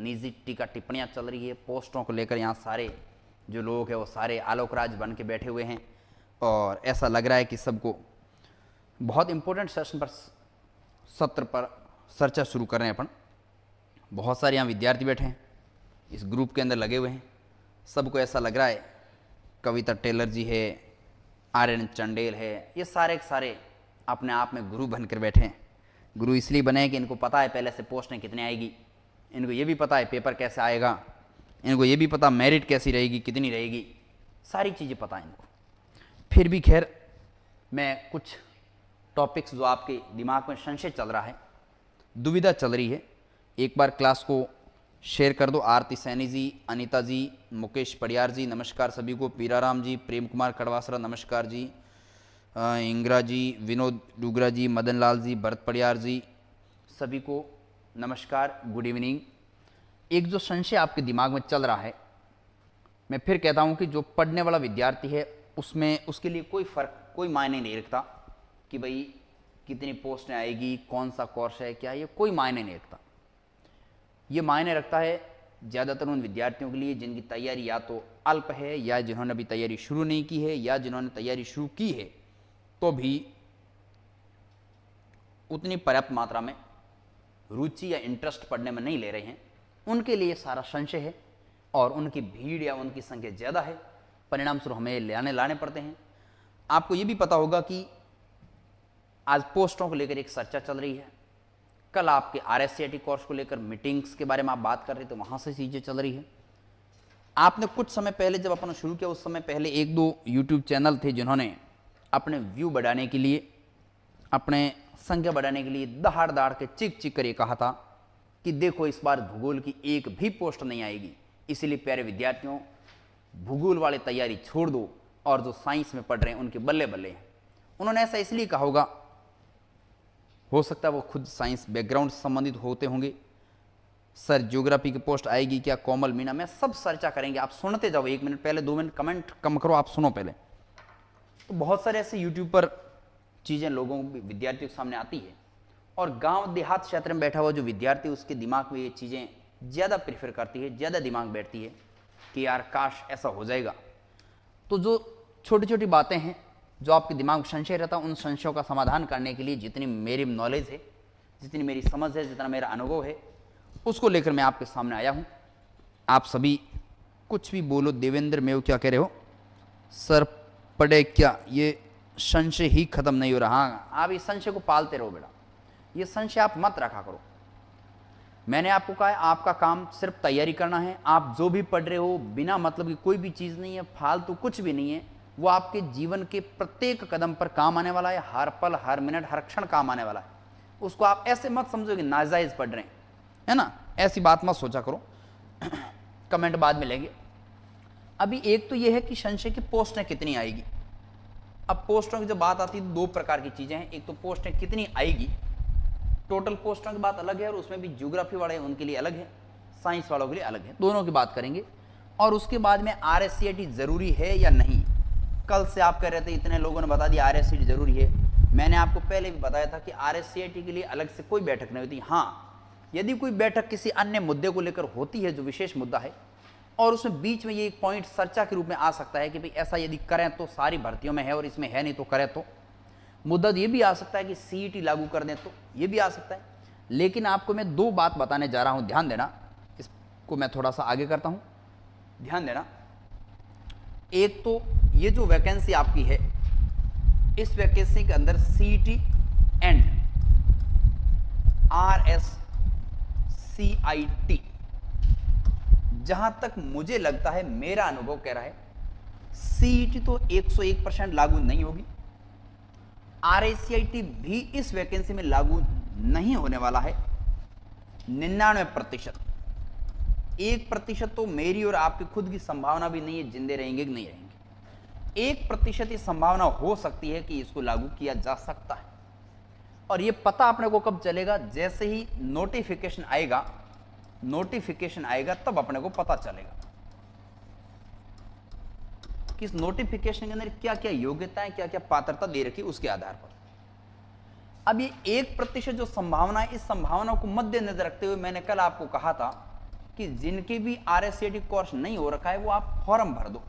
निजी टीका टिप्पणियाँ चल रही है, पोस्टों को लेकर यहाँ सारे जो लोग हैं वो सारे आलोकराज बन के बैठे हुए हैं और ऐसा लग रहा है कि सबको बहुत इम्पोर्टेंट सेशन पर सत्र पर चर्चा शुरू कर रहे हैं अपन। बहुत सारे यहाँ विद्यार्थी बैठे हैं, इस ग्रुप के अंदर लगे हुए हैं। सबको ऐसा लग रहा है कविता टेलर जी है, आर्यन चंडेल है, ये सारे के सारे अपने आप में गुरु बनकर बैठे हैं। गुरु इसलिए बने हैं कि इनको पता है पहले से पोस्टें कितनी आएगी, इनको ये भी पता है पेपर कैसे आएगा, इनको ये भी पता मेरिट कैसी रहेगी, कितनी रहेगी, सारी चीज़ें पता है इनको। फिर भी खैर मैं कुछ टॉपिक्स जो आपके दिमाग में संशय चल रहा है, दुविधा चल रही है, एक बार क्लास को शेयर कर दो। आरती सैनी जी, अनीता जी, मुकेश पड़ियार जी नमस्कार सभी को, पीराराम जी, प्रेम कुमार खड़वासरा नमस्कार जी, इंदिरा जी, विनोद डुगरा जी, मदन लाल जी, भरत पड़ियार जी, सभी को नमस्कार, गुड इवनिंग। एक जो संशय आपके दिमाग में चल रहा है, मैं फिर कहता हूं कि जो पढ़ने वाला विद्यार्थी है उसमें उसके लिए कोई फ़र्क, कोई मायने नहीं रखता कि भाई कितनी पोस्टें आएगी, कौन सा कोर्स है, क्या, ये कोई मायने नहीं रखता। ये मायने रखता है ज़्यादातर उन विद्यार्थियों के लिए जिनकी तैयारी या तो अल्प है या जिन्होंने अभी तैयारी शुरू नहीं की है या जिन्होंने तैयारी शुरू की है तो भी उतनी पर्याप्त मात्रा में रुचि या इंटरेस्ट पढ़ने में नहीं ले रहे हैं। उनके लिए सारा संशय है और उनकी भीड़ या उनकी संख्या ज़्यादा है, परिणाम स्वरूप हमें लाने पड़ते हैं। आपको ये भी पता होगा कि आज पोस्टों को लेकर एक चर्चा चल रही है, कल आपके RSCIT कोर्स को लेकर मीटिंग्स के बारे में आप बात कर रहे थे, वहाँ से चीज़ें चल रही है। आपने कुछ समय पहले जब अपना शुरू किया उस समय पहले एक दो YouTube चैनल थे जिन्होंने अपने व्यू बढ़ाने के लिए, अपने संख्या बढ़ाने के लिए दहाड़ दहाड़ के चिक चिक कर ये कहा था कि देखो इस बार भूगोल की एक भी पोस्ट नहीं आएगी, इसलिए प्यारे विद्यार्थियों भूगोल वाले तैयारी छोड़ दो और जो साइंस में पढ़ रहे हैं उनके बल्ले बल्ले हैं। उन्होंने ऐसा इसलिए कहा होगा, हो सकता है वो खुद साइंस बैकग्राउंड से संबंधित होते होंगे। सर ज्योग्राफी की पोस्ट आएगी क्या, कोमल मीना, मैं सब चर्चा करेंगे, आप सुनते जाओ, 1 मिनट पहले 2 मिनट कमेंट कम करो, आप सुनो पहले। तो बहुत सारे ऐसे यूट्यूब पर चीज़ें लोगों विद्यार्थियों के सामने आती है और गांव देहात क्षेत्र में बैठा हुआ जो विद्यार्थी उसके दिमाग में ये चीज़ें ज़्यादा प्रेफर करती है, ज़्यादा दिमाग बैठती है कि यार काश ऐसा हो जाएगा। तो जो छोटी छोटी बातें हैं जो आपके दिमाग में संशय रहता है, उन संशयों का समाधान करने के लिए जितनी मेरी नॉलेज है, जितनी मेरी समझ है, जितना मेरा अनुभव है, उसको लेकर मैं आपके सामने आया हूँ। आप सभी कुछ भी बोलो। देवेंद्र मेव क्या कह रहे हो, सर पढ़े क्या, ये संशय ही खत्म नहीं हो रहा। हाँ, आप इस संशय को पालते रहो बेटा, ये संशय आप मत रखा करो। मैंने आपको कहा है आपका काम सिर्फ तैयारी करना है। आप जो भी पढ़ रहे हो बिना मतलब की कोई भी चीज़ नहीं है, फालतू कुछ भी नहीं है, वो आपके जीवन के प्रत्येक कदम पर काम आने वाला है, हर पल हर मिनट हर क्षण काम आने वाला है। उसको आप ऐसे मत समझो कि नाजायज़ पढ़ रहे हैं, है ना, ऐसी बात मत सोचा करो। कमेंट बाद में लेंगे। अभी एक तो ये है कि संशय की पोस्टें कितनी आएगी। अब पोस्टों की जब बात आती है तो 2 प्रकार की चीज़ें हैं, एक तो पोस्टें कितनी आएगी, टोटल पोस्टों की बात अलग है और उसमें भी ज्योग्राफी वाले उनके लिए अलग है, साइंस वालों के लिए अलग है, दोनों की बात करेंगे। और उसके बाद में RSCIT ज़रूरी है या नहीं। कल से आप कह रहे थे, इतने लोगों ने बता दिया RSCIT ज़रूरी है। मैंने आपको पहले भी बताया था कि RSCIT के लिए अलग से कोई बैठक नहीं होती। हाँ, यदि कोई बैठक किसी अन्य मुद्दे को लेकर होती है जो विशेष मुद्दा है और उसमें बीच में ये एक पॉइंट चर्चा के रूप में आ सकता है कि भाई ऐसा यदि करें तो सारी भर्तियों में है और इसमें है नहीं तो करें, तो मुद्दा ये भी आ सकता है कि CET लागू कर दें, तो ये भी आ सकता है। लेकिन आपको मैं 2 बात बताने जा रहा हूँ, ध्यान देना। इसको मैं थोड़ा सा आगे करता हूँ, ध्यान देना। एक तो ये जो वैकेंसी आपकी है, इस वैकेंसी के अंदर CET एंड RSCIT, जहां तक मुझे लगता है, मेरा अनुभव कह रहा है, CET तो 101% लागू नहीं होगी, RSCIT भी इस वैकेंसी में लागू नहीं होने वाला है। 99%, 1% तो मेरी और आपकी खुद की संभावना भी नहीं है जिंदे रहेंगे कि नहीं रहेंगे। 1% ये संभावना हो सकती है कि इसको लागू किया जा सकता है। और ये पता अपने को कब चलेगा, जैसे ही नोटिफिकेशन आएगा तब अपने को पता चलेगा कि इस नोटिफिकेशन के अंदर क्या क्या योग्यताएं, क्या क्या पात्रता दे रखी, उसके आधार पर। अब ये 1% जो संभावना है, इस संभावना को मद्देनजर रखते हुए मैंने कल आपको कहा था कि जिनके भी RSCT कोर्स नहीं हो रखा है वो आप फॉर्म भर दो,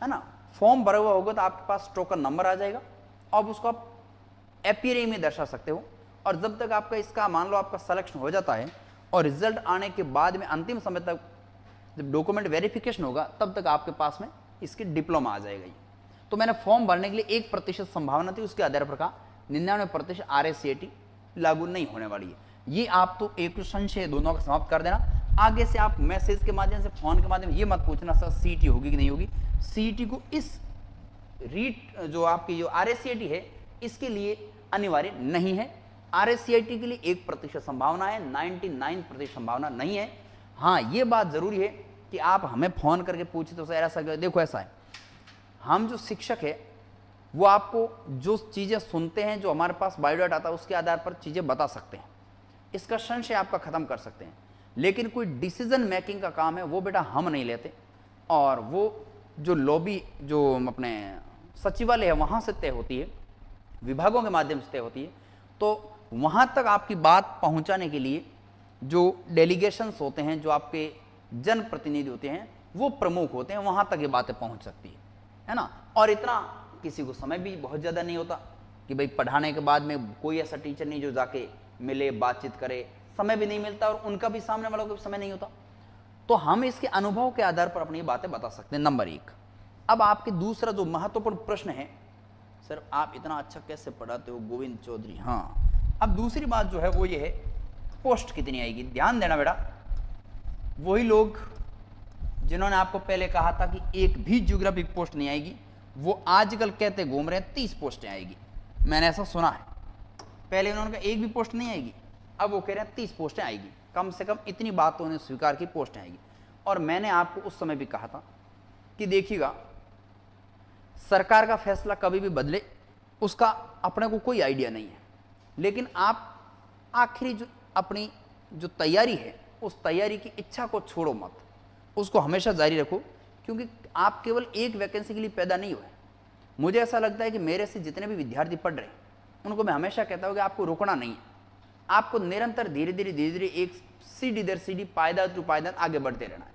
है ना। फॉर्म भरा हुआ होगा तो आपके पास टोकन नंबर आ जाएगा, अब उसको आप एपीआरए में दर्शा सकते हो। और जब तक आपका इसका मान लो आपका सिलेक्शन हो जाता है और रिजल्ट आने के बाद में अंतिम समय तक जब डॉक्यूमेंट वेरिफिकेशन होगा तब तक आपके पास में इसकी डिप्लोमा आ जाएगा। ये तो मैंने फॉर्म भरने के लिए 1% संभावना थी, उसके आधार पर कहा 99% RSCT लागू नहीं होने वाली है। ये आप तो एक संशय दोनों का समाप्त कर देना। आगे से आप मैसेज के माध्यम से, फोन के माध्यम से ये मत पूछना सर CET होगी कि नहीं होगी। CET को इस रीट जो आपकी जो RSCT है इसके लिए अनिवार्य नहीं है। RSCT के लिए 1% संभावना है, 99% संभावना नहीं है। हाँ, ये बात जरूरी है कि आप हमें फोन करके पूछे तो सर ऐसा देखो, ऐसा है, हम जो शिक्षक है वो आपको जो चीजें सुनते हैं, जो हमारे पास बायोडाटा आता है उसके आधार पर चीजें बता सकते हैं, इसका संशय आपका खत्म कर सकते हैं। लेकिन कोई डिसीजन मेकिंग का काम है वो बेटा हम नहीं लेते, और वो जो लॉबी जो अपने सचिवालय है वहां से तय होती है, विभागों के माध्यम से तय होती है। तो वहां तक आपकी बात पहुंचाने के लिए जो डेलीगेशंस होते हैं, जो आपके जनप्रतिनिधि होते हैं, वो प्रमुख होते हैं, वहां तक ये बातें पहुंच सकती है ना। और इतना किसी को समय भी बहुत ज़्यादा नहीं होता कि भाई पढ़ाने के बाद में कोई ऐसा टीचर नहीं जो जाके मिले, बातचीत करे, समय भी नहीं मिलता और उनका भी सामने वालों को भी समय नहीं होता। तो हम इसके अनुभव के आधार पर अपनी बातें बता सकते हैं। नंबर 1। अब आपके दूसरा जो महत्वपूर्ण प्रश्न है, सर आप इतना अच्छा कैसे पढ़ाते हो गोविंद चौधरी। हाँ, अब दूसरी बात जो है वो ये है, पोस्ट कितनी आएगी। ध्यान देना बेटा, वही लोग जिन्होंने आपको पहले कहा था कि एक भी ज्योग्राफिक पोस्ट नहीं आएगी, वो आजकल कहते घूम रहे हैं 30 पोस्टें आएगी। मैंने ऐसा सुना है, पहले उन्होंने कहा एक भी पोस्ट नहीं आएगी, अब वो कह रहे हैं 30 पोस्टें आएगी। कम से कम इतनी बात तो उन्हें स्वीकार की, पोस्टें आएगी। और मैंने आपको उस समय भी कहा था कि देखिएगा, सरकार का फैसला कभी भी बदले उसका अपने को कोई आइडिया नहीं है, लेकिन आप आखिरी जो अपनी जो तैयारी है उस तैयारी की इच्छा को छोड़ो मत, उसको हमेशा जारी रखो, क्योंकि आप केवल एक वैकेंसी के लिए पैदा नहीं हुए। मुझे ऐसा लगता है कि मेरे से जितने भी विद्यार्थी पढ़ रहे हैं उनको मैं हमेशा कहता हूँ कि आपको रुकना नहीं है, आपको निरंतर धीरे धीरे एक सीढ़ी दर सीढ़ी, पायदान टू पायदान आगे बढ़ते रहना है।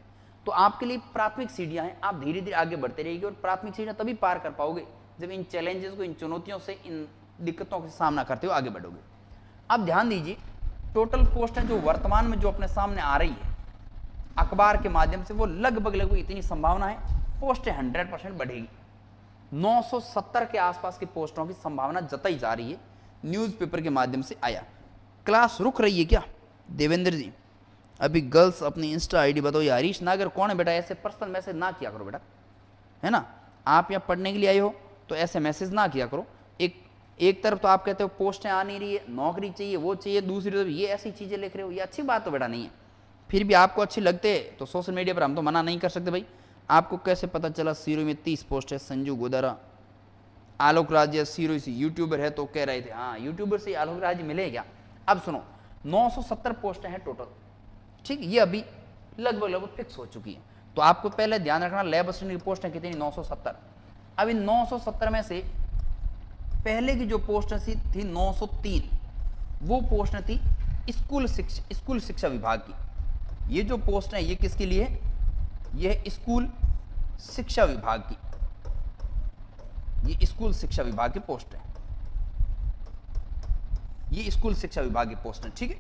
तो आपके लिए प्राथमिक सीढ़ियाँ हैं, आप धीरे धीरे आगे बढ़ते रहिएगा और प्राथमिक सीढ़ियाँ तभी पार कर पाओगे जब इन चैलेंजेस को, इन चुनौतियों से, इन दिक्कतों का सामना करते हुए आगे बढ़ोगे। अब ध्यान दीजिए, टोटल पोस्टें जो वर्तमान में जो अपने सामने आ रही है अखबार के माध्यम से, वो लगभग इतनी संभावना है, पोस्टें 100% बढ़ेगी। 970 के आसपास की पोस्टों की संभावना जताई जा रही है, न्यूज़पेपर के माध्यम से आया। क्लास रुक रही है क्या देवेंद्र जी? अभी गर्ल्स अपनी इंस्टा आईडी बताओ। ये हरीश नागर कौन है बेटा? ऐसे पर्सनल मैसेज ना किया करो बेटा, है ना। आप यहाँ पढ़ने के लिए आए हो तो ऐसे मैसेज ना किया करो। एक तरफ तो आप कहते हो पोस्टें आ नहीं रही है, नौकरी चाहिए, वो चाहिए, दूसरी तरफ ये ऐसी चीज़ें लिख रहे हो, ये अच्छी बात तो बेटा नहीं है। फिर भी आपको अच्छी लगते हैं तो सोशल मीडिया पर हम तो मना नहीं कर सकते भाई। आपको कैसे पता चला सिरोही में 30 पोस्ट है? संजू गोदारा, आलोक राज सिरोही से यूट्यूबर है तो कह रहे थे, हाँ यूट्यूबर से आलोक राज मिले क्या? अब सुनो, 970 पोस्टें हैं टोटल, ठीक, ये अभी लगभग फिक्स हो चुकी है। तो आपको पहले ध्यान रखना, लैब असिस्टेंट की पोस्टें कितनी? 970। अब इन 970 में से पहले की जो पोस्टें थी 903, वो पोस्टें थी स्कूल शिक्षा विभाग की। ये जो पोस्ट है ये किसके लिए है? ये है स्कूल शिक्षा विभाग की, ये स्कूल शिक्षा विभाग की पोस्ट है, ये स्कूल शिक्षा विभाग की पोस्ट है, ठीक है।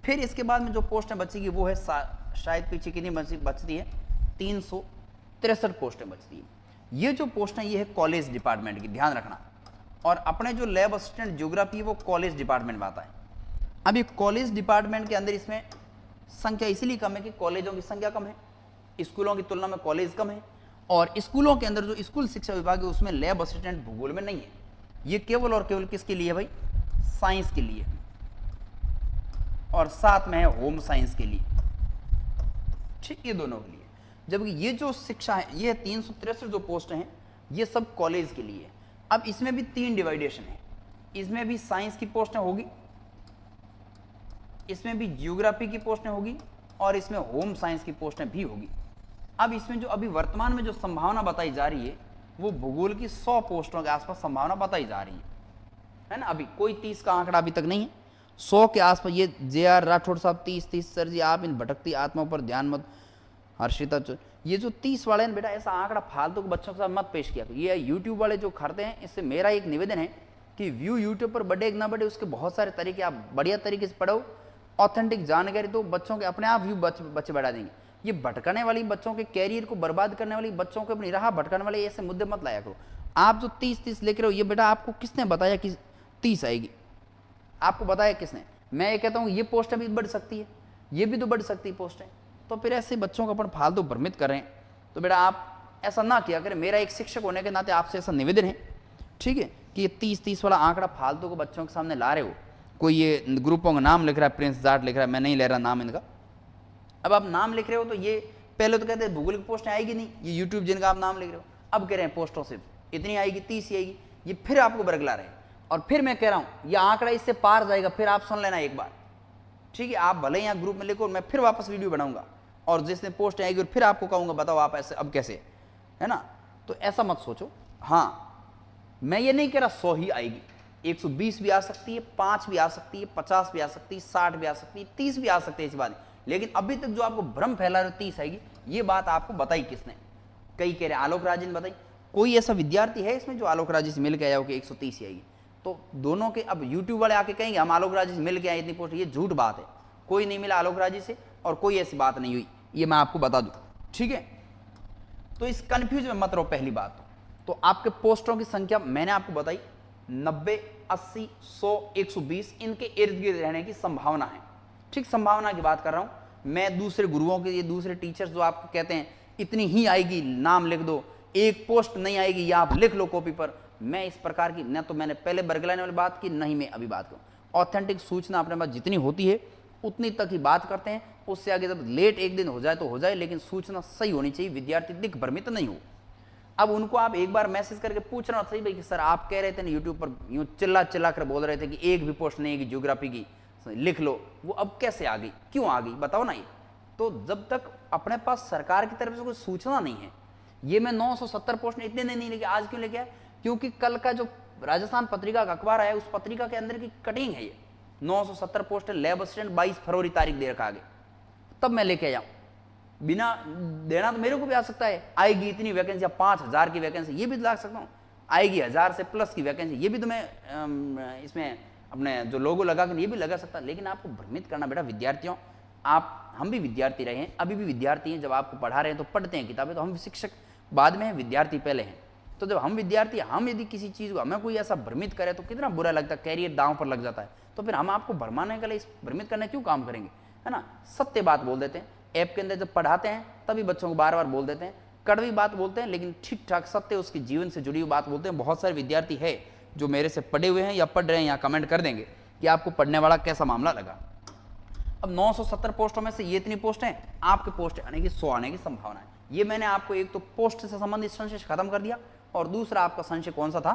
फिर इसके बाद में जो पोस्टें बचेगी वो है शायद पीछे कितनी बचती है? 363 पोस्टें बचती है। ये जो पोस्टें ये है कॉलेज डिपार्टमेंट की, ध्यान रखना। और अपने जो लैब असिस्टेंट ज्योग्राफी है वो कॉलेज डिपार्टमेंट में आता है। अब ये कॉलेज डिपार्टमेंट के अंदर इसमें संख्या इसलिए कम है कि कॉलेजों की संख्या कम है, स्कूलों की तुलना में कॉलेज कम है। और स्कूलों के अंदर जो स्कूल शिक्षा विभाग है उसमें लैब असिस्टेंट भूगोल में नहीं है। ये केवल और केवल किसके लिए भाई? साइंस के लिए, और साथ में है होम साइंस के लिए, ठीक, ये दोनों के लिए। जबकि ये जो शिक्षा है, ये 363 जो पोस्ट हैं ये सब कॉलेज के लिए है। अब इसमें भी 3 डिवाइडेशन है, इसमें भी साइंस की पोस्टें होगी, इसमें भी ज्योग्राफी की पोस्टें होगी, और इसमें होम साइंस की पोस्टें भी होगी। अब इसमें जो अभी वर्तमान में जो संभावना बताई जा रही है वो भूगोल की 100 पोस्टों के आसपास संभावना बताई जा रही है ना। अभी कोई 30 का आंकड़ा अभी तक नहीं है। 100 के आसपास। ये JR राठौड़ साहब 30 सर जी आप इन भटकती आत्माओं पर ध्यान मत। हर्षिता ये जो 30 वाले हैं बेटा, ऐसा आंकड़ा फालतू के बच्चों के साथ मत पेश किया। ये यूट्यूब वाले जो करते हैं, इससे मेरा एक निवेदन है कि व्यू यूट्यूब पर बढ़े ना बढ़े, उसके बहुत सारे तरीके, आप बढ़िया तरीके से पढ़ो, ऑथेंटिक जानकारी दो, बच्चों के अपने आप व्यू बच्चे बढ़ा देंगे। ये भटकाने वाली, बच्चों के कैरियर को बर्बाद करने वाली, बच्चों को अपनी राह भटकाने वाले ऐसे मुद्दे मत लाया करो। आप जो 30 लेकर हो, ये बेटा आपको किसने बताया कि 30 आएगी? आपको बताया किसने? मैं ये कहता हूँ ये पोस्टें भी बढ़ सकती है, ये भी तो बढ़ सकती है पोस्टें। तो फिर ऐसे बच्चों को अपन फालतू भ्रमित कर रहे हैं, तो बेटा आप ऐसा ना किया करें। मेरा एक शिक्षक होने के नाते आपसे ऐसा निवेदन है, ठीक है, कि ये 30 वाला आंकड़ा फालतू को बच्चों के सामने ला रहे हो। कोई ये ग्रुपों का नाम लिख रहा है, प्रिंस जाट लिख रहा है, मैं नहीं ले रहा नाम इनका। अब आप नाम लिख रहे हो तो ये पहले तो कहते हैं भूगोल की पोस्टें आएगी नहीं, ये यूट्यूब जिनका आप नाम लिख रहे हो, अब कह रहे हैं पोस्टों से इतनी आएगी, 30 ही आएगी, ये फिर आपको बरगला रहे हैं। और फिर मैं कह रहा हूँ ये आंकड़ा इससे पार जाएगा, फिर आप सुन लेना एक बार, ठीक है। आप भले यहाँ ग्रुप में लिखो, मैं फिर वापस वीडियो बनाऊंगा और जिसने पोस्ट आएगी और फिर आपको कहूँगा बताओ आप ऐसे अब कैसे, है ना। तो ऐसा मत सोचो। हाँ, मैं ये नहीं कह रहा 100 ही आएगी, 120 भी आ सकती है, 5 भी आ सकती है, 50 भी आ सकती है, 60 भी आ सकती है, 30 भी आ सकती है, ऐसी बात नहीं। लेकिन अभी तक जो आपको भ्रम फैला रहे हो 30 आएगी, ये बात आपको बताई किसने? कई कह रहे आलोक राज ने बताई। कोई ऐसा विद्यार्थी है इसमें जो आलोक राज से मिल के आया हो कि 130 ही आएगी? तो दोनों के, अब यूट्यूब वाले आके कहेंगे हम आलोक राज से मिल के आए इतनी पोस्ट, ये झूठ बात है। कोई नहीं मिला आलोक राज से और कोई ऐसी बात नहीं हुई, ये मैं आपको बता दूं, ठीक है। तो इस कंफ्यूज में मत रहो। पहली बात तो आपके पोस्टरों की संख्या मैंने आपको बताई 90, 80, 100, 120 इनके इर्द गिर्द रहने की संभावना है, ठीक। संभावना की बात कर रहा हूं मैं। दूसरे गुरुओं के, ये दूसरे टीचर्स जो आपको कहते हैं इतनी ही आएगी, नाम लिख दो, एक पोस्ट नहीं आएगी या आप लिख लो कॉपी पर, मैं इस प्रकार की न तो मैंने पहले बरगलाने वाली बात की, नहीं मैं अभी बात करूं। ऑथेंटिक सूचना अपने पास जितनी होती है उतनी तक ही बात करते हैं, उससे आगे जब लेट एक दिन हो जाए तो हो जाए, लेकिन सूचना सही होनी चाहिए, विद्यार्थी दिग्भ्रमित नहीं हो। अब उनको आप एक बार मैसेज करके पूछना सही भाई कि सर आप कह रहे थे ना यूट्यूब पर यूं चिल्ला चिल्ला कर बोल रहे थे कि एक भी पोस्ट नहीं है कि ज्योग्राफी की लिख लो, वो अब कैसे आ गई, क्यों आ गई, बताओ ना। ये तो जब तक अपने पास सरकार की तरफ से कोई सूचना नहीं है, ये मैं 970 पोस्ट इतने नहीं लेके आज क्यों लेके आया? क्योंकि कल का जो राजस्थान पत्रिका का अखबार आया उस पत्रिका के अंदर की कटिंग है ये 970 पोस्ट लैब असिस्टेंट 22 फरवरी तारीख दे रखा आगे, तब मैं लेके आया। बिना देना तो मेरे को भी आ सकता है, आएगी इतनी वैकेंसी, 5000 की वैकेंसी, ये भी ला सकता हूँ, आएगी 1000 से प्लस की वैकेंसी, ये भी तो मैं इसमें अपने जो लोगो लगा कर ये भी लगा सकता। लेकिन आपको भ्रमित करना बेटा विद्यार्थियों, हम भी विद्यार्थी रहे हैं, अभी भी विद्यार्थी हैं। जब आपको पढ़ा रहे हैं तो पढ़ते हैं किताबें, तो हम शिक्षक बाद में हैं, विद्यार्थी पहले हैं। तो जब हम विद्यार्थी, हम यदि किसी चीज़ को हमें कोई ऐसा भ्रमित करे तो कितना बुरा लगता है, कैरियर दांव पर लग जाता है। तो फिर हम आपको भरमाने के लिए भ्रमित करने क्यों काम करेंगे, है ना। सत्य बात बोल देते हैं, ऐप के अंदर जब पढ़ाते हैं तभी बच्चों को बार बार बोल देते हैं, कड़वी बात बोलते हैं, लेकिन ठीक ठाक सत्य उसके जीवन से जुड़ी हुई बात बोलते हैं। बहुत सारे विद्यार्थी है जो मेरे से पढ़े हुए हैं या पढ़ रहे हैं, या कमेंट कर देंगे कि आपको पढ़ने वाला कैसा मामला लगा। अब 970 पोस्टों में से ये इतनी पोस्ट हैं, आपके पोस्ट आने की 100 आने की संभावना है। ये मैंने आपको एक तो पोस्ट से संबंधित संशय खत्म कर दिया, और दूसरा आपका संशय कौन सा था,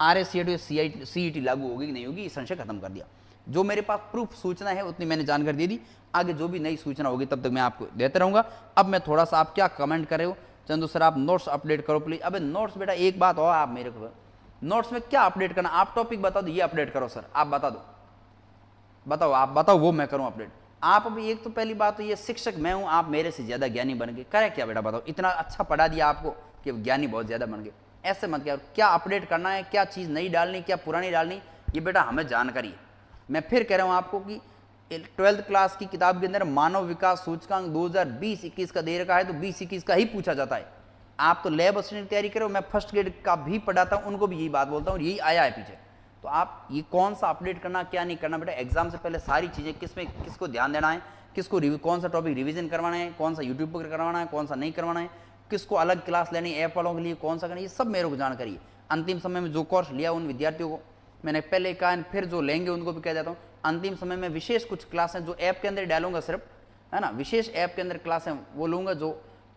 RSCET या CET लागू होगी कि नहीं होगी, ये संशय खत्म कर दिया। जो मेरे पास प्रूफ सूचना है उतनी मैंने जानकारी दे दी, आगे जो भी नई सूचना होगी तब तक मैं आपको देते रहूंगा। अब मैं थोड़ा सा, आप क्या कमेंट कर रहे हो, चंदू सर आप नोट्स अपडेट करो प्लीज। अबे नोट्स बेटा एक बात हो, आप मेरे को नोट्स में क्या अपडेट करना, आप टॉपिक बता दो, ये अपडेट करो सर, आप बता दो, बताओ आप बताओ, वो मैं करूं अपडेट। आप अभी एक तो पहली बात तो ये शिक्षक मैं हूं, आप मेरे से ज्यादा ज्ञानी बन गए, करे क्या बेटा बताओ, इतना अच्छा पढ़ा दिया आपको कि ज्ञानी बहुत ज्यादा बन गए, ऐसे मत क्या अपडेट करना है, क्या चीज़ नई डालनी, क्या पुरानी डालनी, ये बेटा हमें जानकारी है। मैं फिर कह रहा हूँ आपको कि 12th क्लास की किताब के अंदर मानव विकास सूचकांक 2020-21 का दे रखा है, तो 20-21 का ही पूछा जाता है। आप तो लैब असिस्टेंट की तैयारी करो, मैं फर्स्ट ग्रेड का भी पढ़ाता हूँ, उनको भी यही बात बोलता हूँ, यही आया है पीछे। तो आप ये कौन सा अपडेट करना क्या नहीं करना बेटा, एग्जाम से पहले सारी चीज़ें किसको ध्यान देना है, किसको कौन सा टॉपिक रिविजन करवाना है, कौन सा यूट्यूब पर करवाना है, कौन सा नहीं करवाना है, किसको अलग क्लास लेनी है, ऐप वालों के लिए कौन सा करना है, ये सब मेरे को जानकारी है। अंतिम समय में जो कोर्स लिया उन विद्यार्थियों को मैंने पहले कहा, फिर जो लेंगे उनको भी कह देता हूँ, अंतिम समय में विशेष कुछ क्लासें जो ऐप के अंदर डालूंगा सिर्फ, है ना, विशेष ऐप के अंदर क्लासें वो लूँगा जो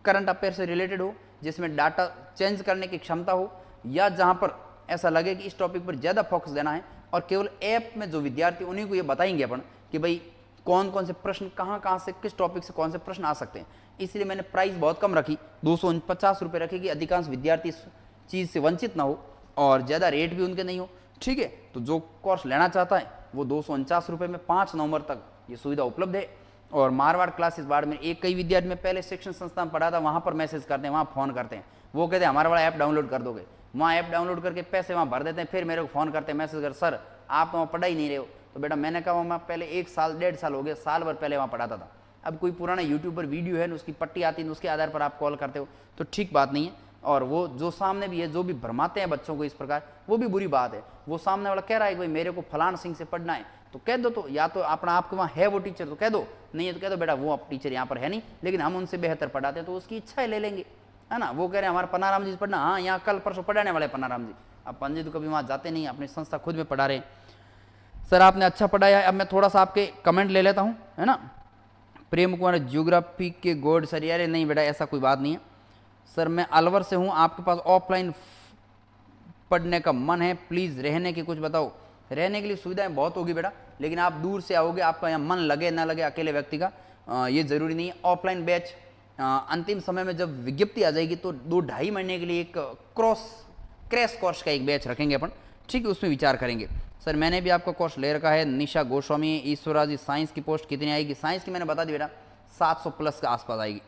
करंट अफेयर से रिलेटेड हो, जिसमें डाटा चेंज करने की क्षमता हो, या जहाँ पर ऐसा लगे कि इस टॉपिक पर ज़्यादा फोकस देना है, और केवल ऐप में जो विद्यार्थी उन्हीं को ये बताएंगे अपन कि भाई कौन कौन से प्रश्न कहाँ से किस टॉपिक से कौन से प्रश्न आ सकते हैं। इसलिए मैंने प्राइस बहुत कम रखी, 250 रुपये रखी कि अधिकांश विद्यार्थी इस चीज़ से वंचित ना हो और ज़्यादा रेट भी उनके नहीं हो, ठीक है। तो जो कोर्स लेना चाहता है वो 249 रुपये में 5 नवंबर तक ये सुविधा उपलब्ध है। और मारवाड़ क्लासेस बाड़मेर, एक कई विद्यार्थी में पहले शिक्षण संस्थान में पढ़ा था, वहाँ पर मैसेज करते हैं, वहाँ फ़ोन करते हैं, वो कहते हैं हमारा वाला ऐप डाउनलोड कर दोगे, वहाँ ऐप डाउनलोड करके पैसे वहाँ भर देते हैं, फिर मेरे को फ़ोन करते हैं, मैसेज कर सर आप तो वहाँ पढ़ा ही नहीं रहे हो। तो बेटा मैंने कहा वहाँ पहले 1 साल 1.5 साल हो गया, साल भर पहले वहाँ पढ़ाता था। अब कोई पुराना यूट्यूब पर वीडियो है ना, उसकी पट्टी आती है, उसके आधार पर आप कॉल करते हो, तो ठीक बात नहीं है। और वो जो सामने भी है, जो भी भरमाते हैं बच्चों को इस प्रकार, वो भी बुरी बात है। वो सामने वाला कह रहा है कि भाई मेरे को फलान सिंह से पढ़ना है, तो कह दो, तो या तो अपना आपके वहाँ है वो टीचर तो कह दो, नहीं है तो कह दो बेटा वो अब टीचर यहाँ पर है नहीं, लेकिन हम उनसे बेहतर पढ़ाते हैं, तो उसकी इच्छा है ले लेंगे, है ना। वो कह रहे हैं हमारा पन्नाराम जी से पढ़ना, हाँ यहाँ कल परसों पढ़ाने वाले पन्नाराम जी, अब पंजी तो कभी वहाँ जाते नहीं, अपनी संस्था खुद में पढ़ा रहे हैं। सर आपने अच्छा पढ़ाया है। अब मैं थोड़ा सा आपके कमेंट ले लेता हूँ, है ना। प्रेम कुमार ज्योग्राफी के गोड सर, यार नहीं बेटा ऐसा कोई बात नहीं है सर, मैं अलवर से हूँ, आपके पास ऑफलाइन पढ़ने का मन है, प्लीज़ रहने की कुछ बताओ। रहने के लिए सुविधाएं बहुत होगी बेटा, लेकिन आप दूर से आओगे, आपका यहाँ मन लगे ना लगे अकेले व्यक्ति का ये ज़रूरी नहीं है। ऑफलाइन बैच अंतिम समय में जब विज्ञप्ति आ जाएगी तो 2-2.5 महीने के लिए एक क्रैश कोर्स का एक बैच रखेंगे अपन, ठीक है, उसमें विचार करेंगे। सर मैंने भी आपका कोर्स ले रखा है, निशा गोस्वामी, ईश्वरा जी, साइंस की पोस्ट कितनी आएगी? साइंस की मैंने बता दी बेटा 700 प्लस के आसपास आएगी।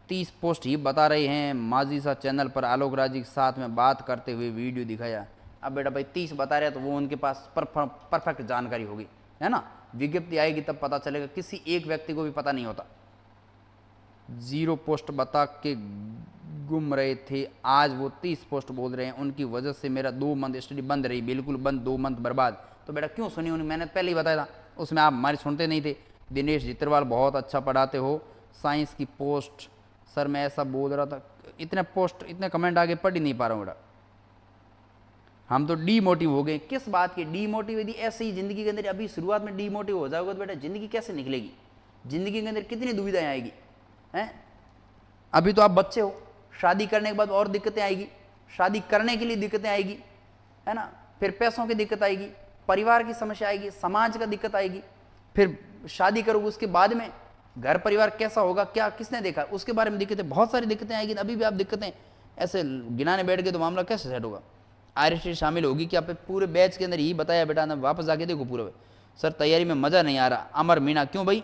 30 पोस्ट ही बता रहे हैं। माजिसा चैनल पर आलोक राज जी के साथ में बात करते हुए वीडियो दिखाया। अब बेटा भाई 30 बता रहे हैं तो वो उनके पास परफेक्ट जानकारी होगी, है ना। विज्ञप्ति आएगी तब पता चलेगा, किसी एक व्यक्ति को भी पता नहीं होता। 0 पोस्ट बता के गुम रहे थे, आज वो 30 पोस्ट बोल रहे हैं, उनकी वजह से मेरा 2 मंथ स्टडी बंद रही, बिल्कुल बंद, 2 मंथ बर्बाद। तो बेटा क्यों सुनी उन्हें, मैंने पहले ही बताया था, उसमें आप हमारी सुनते नहीं थे। दिनेश जित्रवाल बहुत अच्छा पढ़ाते हो, साइंस की पोस्ट सर मैं ऐसा बोल रहा था। इतने पोस्ट इतने कमेंट आगे पढ़ ही नहीं पा रहा हूँ बेटा, हम तो डीमोटिव हो गए। किस बात की डीमोटिव? यदि ऐसे ही जिंदगी के अंदर अभी शुरुआत में डीमोटिव हो जाओगे तो बेटा जिंदगी कैसे निकलेगी? जिंदगी के अंदर कितनी दुविधाएं आएगी हैं। अभी तो आप बच्चे हो, शादी करने के बाद और दिक्कतें आएगी, शादी करने के लिए दिक्कतें आएगी, है ना, फिर पैसों की दिक्कत आएगी, परिवार की समस्या आएगी, समाज का दिक्कत आएगी, फिर शादी करोगे उसके बाद में घर परिवार कैसा होगा, क्या किसने देखा, उसके बारे में दिक्कतें, बहुत सारी दिक्कतें आएगी। अभी भी आप दिक्कतें ऐसे गिनाने बैठ गए तो मामला कैसे सेट होगा? आरएसटी शामिल होगी कि आप पूरे बैच के अंदर यही बताया बेटा ना, वापस जाके देखो पूरा। सर तैयारी में मज़ा नहीं आ रहा, अमर मीणा, क्यों भाई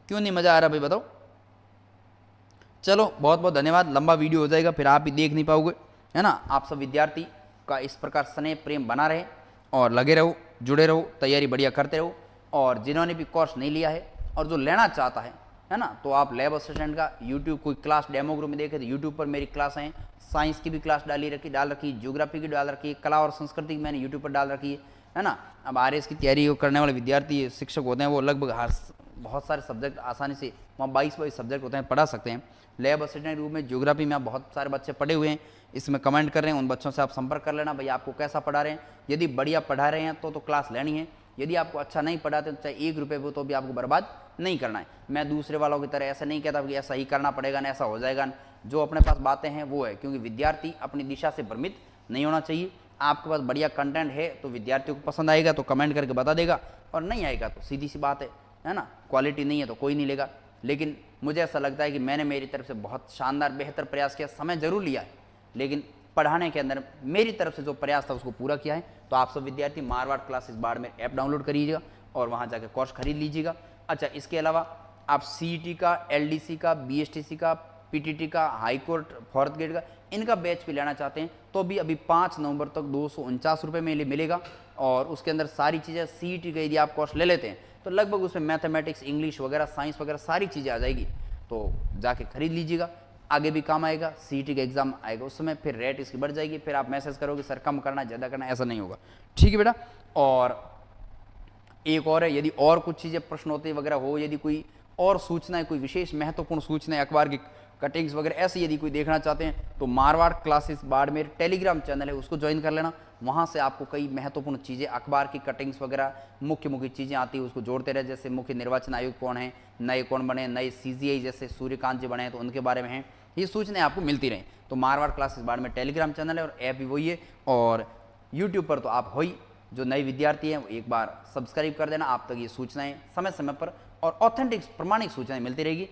क्यों नहीं मज़ा आ रहा भाई बताओ। चलो बहुत बहुत धन्यवाद, लंबा वीडियो हो जाएगा फिर आप भी देख नहीं पाओगे, है ना। आप सब विद्यार्थी का इस प्रकार स्नेह प्रेम बना रहे और लगे रहो, जुड़े रहो, तैयारी बढ़िया करते रहो। और जिन्होंने भी कोर्स नहीं लिया है और जो लेना चाहता है ना, तो आप लैब असिस्टेंट का यूट्यूब कोई क्लास डेमो ग्रुप में देखे तो यूट्यूब पर मेरी क्लास हैं, साइंस की भी क्लास डाल रखी, ज्योग्राफी की डाल रखी है, कला और संस्कृति की मैंने यूट्यूब पर डाल रखी है ना। अब आरएस की तैयारी करने वाले विद्यार्थी शिक्षक होते हैं, वो लगभग हर बहुत सारे सब्जेक्ट आसानी से वहाँ 22 सब्जेक्ट होते हैं, पढ़ा सकते हैं। लैब असिस्टेंट रूप में ज्योग्राफी में आप बहुत सारे बच्चे पढ़े हुए हैं, इसमें कमेंट कर रहे हैं, उन बच्चों से आप संपर्क कर लेना, भाई आपको कैसा पढ़ा रहे हैं। यदि बढ़िया पढ़ा रहे हैं तो क्लास लेनी है, यदि आपको अच्छा नहीं पढ़ाते तो चाहे 1 रुपये वो तो भी आपको बर्बाद नहीं करना है। मैं दूसरे वालों की तरह ऐसा नहीं कहता कि ऐसा ही करना पड़ेगा ना, ऐसा हो जाएगा। जो अपने पास बातें हैं वो है, क्योंकि विद्यार्थी अपनी दिशा से भ्रमित नहीं होना चाहिए। आपके पास बढ़िया कंटेंट है तो विद्यार्थियों को पसंद आएगा तो कमेंट करके बता देगा, और नहीं आएगा तो सीधी सी बात है ना, क्वालिटी नहीं है तो कोई नहीं लेगा। लेकिन मुझे ऐसा लगता है कि मैंने मेरी तरफ से बहुत शानदार बेहतर प्रयास किया, समय जरूर लिया है, लेकिन पढ़ाने के अंदर मेरी तरफ से जो प्रयास था उसको पूरा किया है। तो आप सब विद्यार्थी Marwar classes Barmer app download करिएगा और वहाँ जाकर कोर्स खरीद लीजिएगा। अच्छा, इसके अलावा आप सीईटी का, एलडीसी का, बीएसटीसी का, पीटीटी का, हाईकोर्ट, फोर्थ ग्रेड का, इनका बैच भी लेना चाहते हैं तो भी अभी 5 नवंबर तक 249 रुपये में मिलेगा। और उसके अंदर सारी चीज़ें, सीईटी का यदि आप कोर्स ले लेते हैं तो लगभग उसमें मैथमेटिक्स, इंग्लिश वगैरह, साइंस वगैरह सारी चीज़ें आ जाएगी, तो जाके खरीद लीजिएगा, आगे भी काम आएगा। सीईटी का एग्जाम आएगा उस समय, फिर रेट इसकी बढ़ जाएगी, फिर आप मैसेज करोगे सर कम करना, ज़्यादा करना, ऐसा नहीं होगा, ठीक है बेटा। और एक और है, यदि और कुछ चीज़ें प्रश्नोत्तरी वगैरह हो, यदि कोई और सूचनाएं, कोई विशेष महत्वपूर्ण सूचनाएं, अखबार की कटिंग्स वगैरह ऐसे यदि कोई देखना चाहते हैं तो Marwar classes Barmer Telegram channel है, उसको ज्वाइन कर लेना। वहाँ से आपको कई महत्वपूर्ण चीज़ें, अखबार की कटिंग्स वगैरह, मुख्य चीज़ें आती है, उसको जोड़ते रहे। जैसे मुख्य निर्वाचन आयोग कौन है, नए कौन बने, नए सीजीआई जैसे सूर्यकांत जी बने हैं तो उनके बारे में हैं, ये सूचनाएं आपको मिलती रहें। तो Marwar classes Barmer Telegram channel है और ऐप भी वही है। और यूट्यूब पर तो आप हो ही, जो नए विद्यार्थी हैं वो एक बार सब्सक्राइब कर देना, आप तक ये सूचनाएं समय समय पर और ऑथेंटिक प्रमाणिक सूचनाएं मिलती रहेगी।